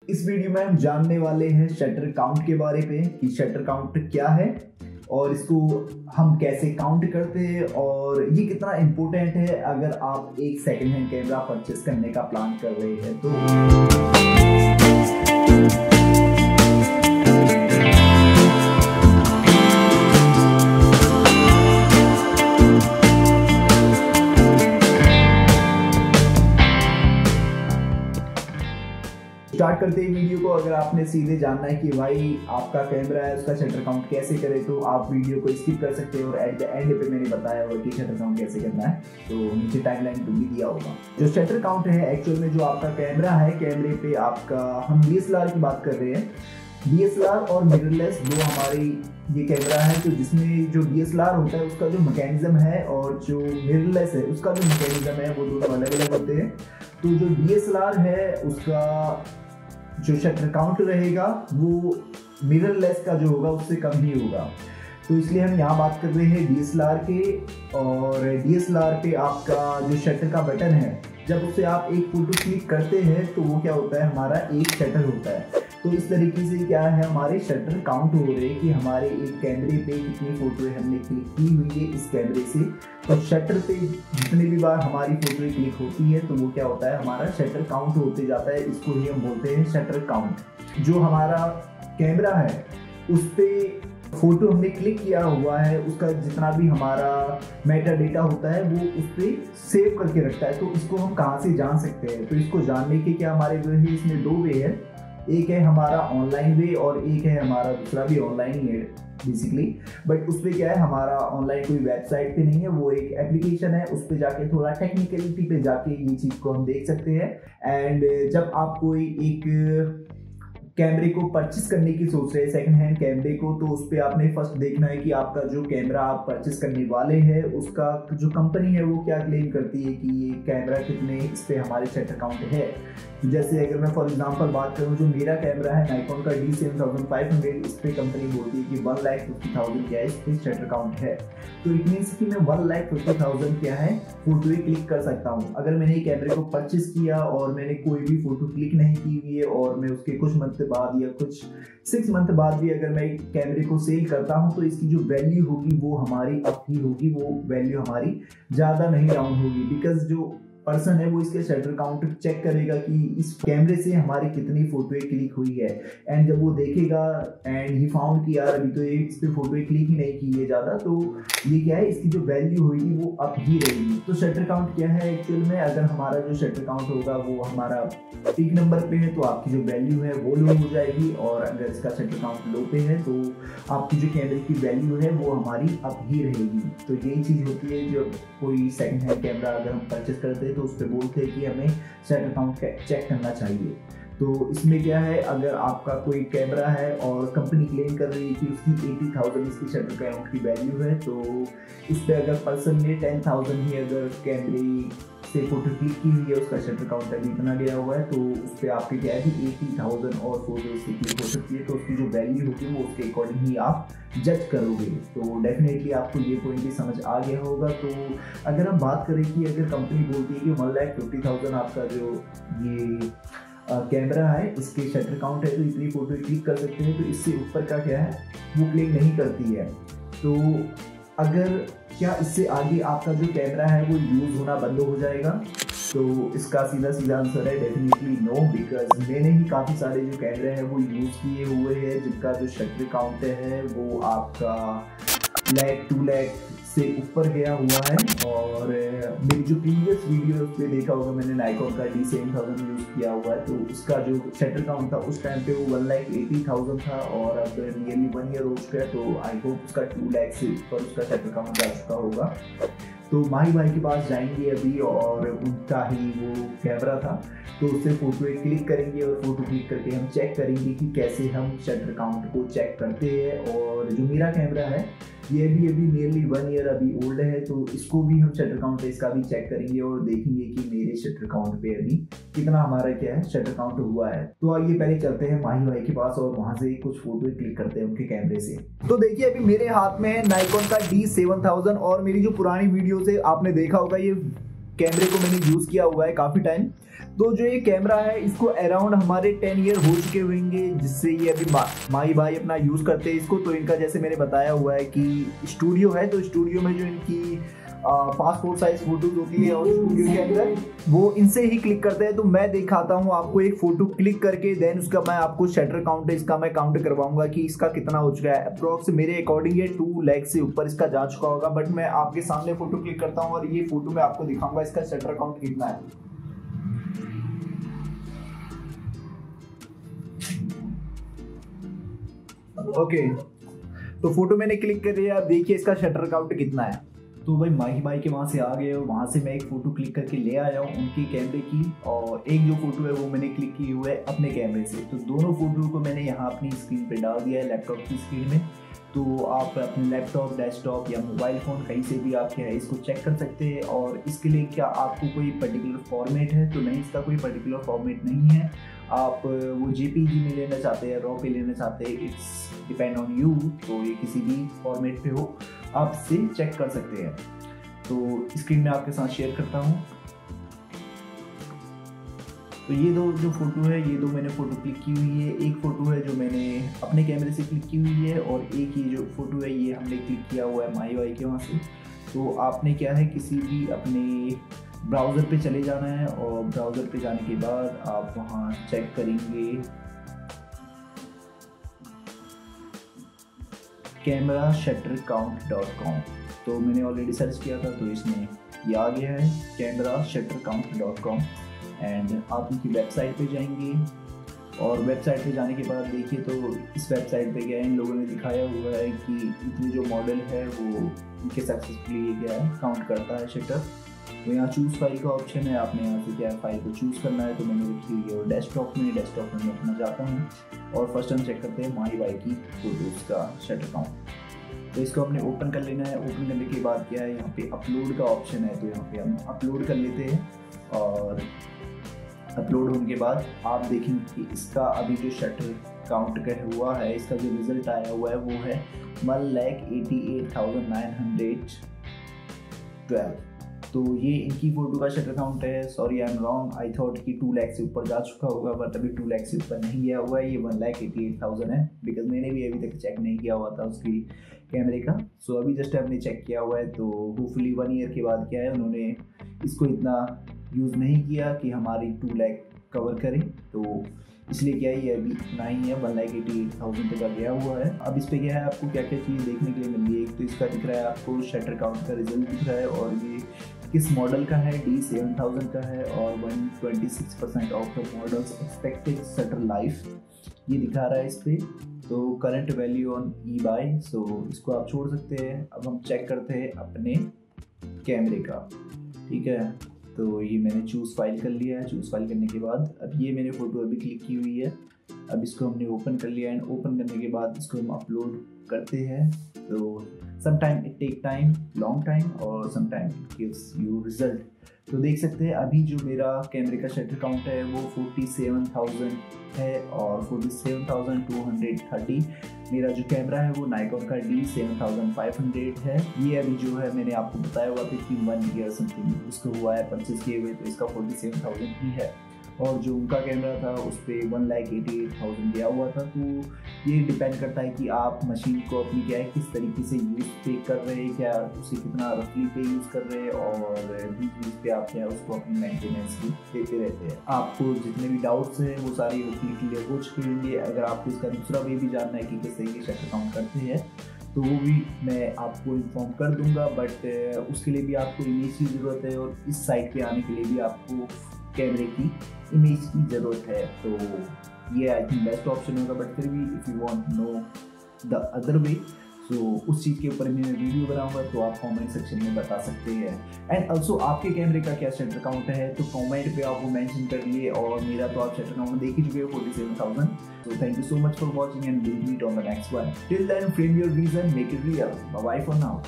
इस वीडियो में हम जानने वाले हैं शटर काउंट के बारे में कि शटर काउंट क्या है और इसको हम कैसे काउंट करते हैं और ये कितना इम्पोर्टेंट है अगर आप एक सेकेंड हैंड कैमरा परचेस करने का प्लान कर रहे हैं तो। स्टार्ट करते ही वीडियो को, अगर आपने सीधे जानना है कि भाई आपका कैमरा है उसका शटर काउंट कैसे करें तो आप वीडियो को स्किप कर सकते हो और एट द एंड पे मैंने बताया होगा कि शटर काउंट कैसे करना है, तो नीचे टाइमलाइन पे भी दिया होगा। जो शटर काउंट है एक्चुअल में जो आपका कैमरा है, कैमरे पे आपका हम DSLR की बात कर रहे हैं। DSLR और मिररलेस दो हमारी ये कैमरा है, तो जिसमें जो DSLR होता है उसका जो मैकेनिज्म है और जो मिररलेस है उसका जो मैकेनिज्म है वो दोनों अलग अलग होते हैं। तो जो DSLR है उसका जो शटर काउंट रहेगा वो मिररलेस का जो होगा उससे कम ही होगा। तो इसलिए हम यहाँ बात कर रहे हैं DSLR के, और DSLR पे आपका जो शटर का बटन है जब उससे आप एक फोटो क्लिक करते हैं तो वो क्या होता है, हमारा एक शटर होता है। तो इस तरीके से क्या है, हमारे शटर काउंट हो रहे हैं कि हमारे एक कैमरे पे कितनी फोटो हमने क्लिक की हुई है इस कैमरे से। तो शटर पे जितनी भी बार हमारी फोटो क्लिक होती है तो वो क्या होता है, हमारा शटर काउंट होते जाता है। इसको ही हम बोलते हैं शटर काउंट। जो हमारा कैमरा है उस पर फोटो हमने क्लिक किया हुआ है उसका जितना भी हमारा मेटा डेटा होता है वो उस पर सेव करके रखता है। तो इसको हम कहाँ से जान सकते हैं, तो इसको जानने के क्या हमारे जो है इसमें दो वे है। एक है हमारा ऑनलाइन वे और एक है हमारा दूसरा भी ऑनलाइन ही है बेसिकली। बट उस पर क्या है, हमारा ऑनलाइन कोई वेबसाइट पे नहीं है, वो एक एप्लीकेशन है। उस पर जाके थोड़ा टेक्निकलिटी पे जाके ये चीज़ को हम देख सकते हैं। एंड जब आप कोई एक कैमरे को परचेस करने की सोच रहे हैं, सेकंड हैंड कैमरे को, तो उस पर आपने फर्स्ट देखना है कि आपका जो कैमरा आप परचेस करने वाले हैं उसका जो कंपनी है वो क्या क्लेम करती है कि ये कैमरा कितने इस पर हमारे शटर काउंट है। तो जैसे अगर मैं फॉर एग्जांपल बात करूं, जो मेरा कैमरा है नाइकॉन का D7500, इस पर कंपनी बोलती है कि 1,50,000 क्या है इस पर शटर काउंट है। तो इट मीन्स कि मैं 1,50,000 क्या है फोटो क्लिक कर सकता हूँ। अगर मैंने कैमरे को परचेस किया और मैंने कोई भी फोटो क्लिक नहीं की हुई है और मैं उसके कुछ मंथ बाद या कुछ 6 मंथ बाद भी अगर मैं कैमरे को सेल करता हूं तो इसकी जो वैल्यू होगी वो हमारी अप ही होगी, वो वैल्यू हमारी ज़्यादा नहीं डाउन होगी। बिकॉज जो पर्सन है वो इसके शटर काउंट चेक करेगा कि इस कैमरे से हमारी कितनी फोटो क्लिक हुई है। एंड जब वो देखेगा एंड ही फाउंड कि यार अभी तो ये इस पर फोटो क्लिक ही नहीं की है ज़्यादा, तो ये क्या है, इसकी जो वैल्यू होगी वो अप ही रहेगी। तो शटर काउंट क्या है एक्चुअल में, अगर हमारा जो शटर काउंट होगा वो हमारा पीक नंबर पे है तो आपकी जो वैल्यू है वो लो हो जाएगी, और अगर इसका शटर काउंट लो पे है तो आपकी जो कैमरे की वैल्यू है वो हमारी अप ही रहेगी। तो यही चीज़ होती है जब कोई सेकंड हैंड कैमरा अगर हम परचेस करते हैं तो उस पर बोलते हैं कि हमें शटर काउंट चेक करना चाहिए। तो इसमें क्या है, अगर आपका कोई कैमरा है और कंपनी क्लेम कर रही है कि उसकी 80,000 इसकी शटर काउंट की वैल्यू है, तो उस पर अगर पर्सन ने 10,000 ही अगर कैमरे से फोटो क्लिक की हुई है, उसका शटर काउंट अभी इतना गया हुआ है, तो उस पर आपके क्या है कि 80,000 और फोटो इसकी क्लिक हो सकती है। तो उसकी जो वैल्यू होगी वो उसके अकॉर्डिंग ही आप जज करोगे। तो डेफिनेटली आपको ये पॉइंट भी समझ आ गया होगा। तो अगर हम बात करें कि अगर कंपनी बोलती है कि 1,50,000 आपका जो ये कैमरा है इसके शटर काउंट है तो इतनी फोटो क्लिक कर सकते हैं, तो इससे ऊपर का क्या है वो क्लेम नहीं करती है। तो अगर क्या इससे आगे आपका जो कैमरा है वो यूज़ होना बंद हो जाएगा, तो इसका सीधा सीधा आंसर है डेफिनेटली नो। बिकॉज मैंने ही काफ़ी सारे जो कैमरे हैं वो यूज़ किए हुए हैं जिनका जो शटर काउंट है वो आपका 1,00,000 2,00,000 से ऊपर गया हुआ है। और मेरी जो प्रीवियस वीडियो उस पर देखा होगा, मैंने नाइकॉन का D7000 यूज़ किया हुआ है, तो उसका जो शटर काउंट था उस टाइम पे वो 1,80,000 था और अब नियरली 1 ईयर हो चुका है, तो आई होप उसका 2,00,000 से ऊपर उसका शटर काउंट जा चुका होगा। तो माही भाई के पास जाएंगे अभी और उनका ही वो कैमरा था, तो उससे फ़ोटो क्लिक करेंगे और फोटो क्लिक करके हम चेक करेंगे कि कैसे हम शटर काउंट को चेक करते हैं। और जो मेरा कैमरा है ये भी अभी नियरली 1 ईयर अभी ओल्ड है, तो इसको भी हम शटर काउंट इसका भी चेक करेंगे और देखेंगे कि मेरे शटर काउंट पे अभी कितना हमारा क्या है शटर काउंट हुआ है। तो आइए पहले चलते हैं माही भाई के पास और वहां से कुछ फोटो क्लिक करते हैं उनके कैमरे से। तो देखिए अभी मेरे हाथ में है नाइकॉन का D7000 और मेरी जो पुरानी वीडियो से आपने देखा होगा ये कैमरे को मैंने यूज किया हुआ है काफी टाइम। तो जो ये कैमरा है इसको अराउंड हमारे 10 ईयर हो चुके होंगे, जिससे ये अभी माई भाई अपना यूज़ करते हैं इसको। तो इनका जैसे मैंने बताया हुआ है कि स्टूडियो है, तो स्टूडियो में जो इनकी पासपोर्ट साइज फोटोज होती है और स्टूडियो के अंदर वो इनसे ही क्लिक करते हैं। तो मैं दिखाता हूँ आपको एक फोटो क्लिक करके, देन उसका मैं आपको शटर काउंट है इसका मैं काउंट करवाऊंगा कि इसका कितना हो चुका है। अप्रोक्स मेरे अकॉर्डिंग ये 2 लाख से ऊपर इसका जा चुका होगा। बट मैं आपके सामने फोटो क्लिक करता हूँ और ये फोटो मैं आपको दिखाऊंगा इसका शटर काउंट कितना है। ओके, तो फोटो मैंने क्लिक कर लिया। अब देखिए इसका शटर काउंट कितना है। तो भाई माही भाई के वहाँ से आ गए और वहाँ से मैं एक फ़ोटो क्लिक करके ले आया हूँ उनके कैमरे की, और एक जो फ़ोटो है वो मैंने क्लिक की हुई है अपने कैमरे से। तो दोनों फ़ोटो को मैंने यहाँ अपनी स्क्रीन पे डाल दिया है, लैपटॉप की स्क्रीन में। तो आप अपने लैपटॉप, डेस्कटॉप या मोबाइल फ़ोन कहीं से भी आप क्या है इसको चेक कर सकते हैं। और इसके लिए क्या आपको कोई पर्टिकुलर फॉर्मेट है? तो नहीं, इसका कोई पर्टिकुलर फॉर्मेट नहीं है। आप वो JPG में लेना चाहते हैं, रॉ पे लेना चाहते हैं, इट्स डिपेंड ऑन यू। तो ये किसी भी फॉर्मेट पे हो आप इसे चेक कर सकते हैं। तो स्क्रीन में आपके साथ शेयर करता हूँ। तो ये दो जो फोटो है, ये दो मैंने फ़ोटो क्लिक की हुई है। एक फ़ोटो है जो मैंने अपने कैमरे से क्लिक की हुई है, और एक ये जो फ़ोटो है ये हमने क्लिक किया हुआ है माई वाई के वहाँ से। तो आपने क्या है किसी भी अपने ब्राउज़र पे चले जाना है, और ब्राउज़र पे जाने के बाद आप वहाँ चेक करेंगे camerashuttercount.com। तो मैंने ऑलरेडी सर्च किया था तो इसमें ये आ गया है camerashuttercount.com। एंड आप इनकी वेबसाइट पे जाएंगे, और वेबसाइट पे जाने के बाद देखिए तो इस वेबसाइट पे क्या है, इन लोगों ने दिखाया हुआ है कि इतने जो मॉडल है वो इनके सक्सेसफुली ये क्या है काउंट करता है शटर। तो यहाँ चूज़ फाइल का ऑप्शन है, आपने यहाँ से क्या है फाइल को चूज़ करना है। तो मैंने रखी हुई है और डेस्कटॉप में मैं अपना जाता हूँ, और फर्स्ट हम चेक करते हैं माही भाई की फोटोज़ का शटर काउंट। तो इसको हमने ओपन कर लेना है। ओपन करने के बाद क्या है यहाँ पे अपलोड का ऑप्शन है, तो यहाँ पे हम अपलोड कर लेते हैं। और अपलोड होने के बाद आप देखेंगे कि इसका अभी जो शटर काउंट का हुआ है, इसका जो रिजल्ट आया हुआ है वो है 1,88,912। तो ये इनकी फ़ोटो का शटर काउंट है। Sorry I am wrong, I thought कि 2 लाख से ऊपर जा चुका होगा, बट अभी 2 लाख से ऊपर नहीं गया हुआ है, ये 1,88,000 है। बिकॉज मैंने भी अभी तक चेक नहीं किया हुआ था उसकी कैमरे का। सो अभी जस्ट हमने चेक किया हुआ है। तो होपफुली 1 ईयर के बाद क्या है उन्होंने इसको इतना यूज़ नहीं किया कि हमारी 2 लाख कवर करें, तो इसलिए क्या है ये अभी इतना ही है, 1,88,000 तक गया हुआ है। अब इस पे क्या है आपको क्या क्या चीज़ देखने के लिए मिल रही है। एक तो इसका दिख रहा है आपको शटर काउंट का रिजल्ट दिख रहा है, और ये किस मॉडल का है, D7000 का है, और 126% of the models expected shutter life ये दिखा रहा है इस पर। तो करंट वैल्यू ऑन eBay, सो इसको आप छोड़ सकते हैं। अब हम चेक करते हैं अपने कैमरे का, ठीक है। तो ये मैंने चूज़ फाइल कर लिया है। चूज़ फाइल करने के बाद अब ये मैंने फ़ोटो अभी क्लिक की हुई है। अब इसको हमने ओपन कर लिया, एंड ओपन करने के बाद इसको हम अपलोड करते हैं। तो some time it take time, long time, और some time it gives you result. तो देख सकते हैं अभी जो मेरा कैमरे का शटर काउंट है वो 47,000 है, और 47,230 मेरा जो कैमरा है वो नाइकॉन का D7500 है। ये अभी जो है मैंने आपको बताया हुआ था कि 1 ईयर समथिंग उसको हुआ है परचेज किए हुए, तो इसका 47,000 ही है। और जो उनका कैमरा था उस पर 1,88,000 दिया हुआ था। तो ये डिपेंड करता है कि आप मशीन को अपनी क्या है किस तरीके से यूज़ पे कर रहे हैं, क्या उसे कितना रफली पे यूज़ कर रहे हैं, और बीच पे आप क्या है उसको अपनी मेंटेनेंस भी देते रहते हैं। आपको जितने भी डाउट्स हैं वो सारी होपफुली क्लियर हो चुके होंगे। अगर आपको इसका दूसरा वे भी जानना है कि किस तरीके से शटर काउंट करते हैं तो वो भी मैं आपको इन्फॉर्म कर दूंगा, बट उसके लिए भी आपको इमेज की ज़रूरत है, और इस साइट पे आने के लिए भी आपको कैमरे की इमेज की ज़रूरत है। तो ये आई थिंक बेस्ट ऑप्शन होगा। बट फिर भी if you want know the other way, so उस चीज़ के ऊपर मैं वीडियो बनाऊंगा, तो आप कमेंट सेक्शन में बता सकते हैं। एंड ऑल्सो आपके कैमरे का क्या शटर काउंट है तो कमेंट पे आप वो मेंशन कर लिए, और मेरा तो आप शटर काउंट देख ही चुके हो 47,000। So thank you so much for watching, and we'll meet on the next one. Till then, frame your vision, make it real. Bye bye for now.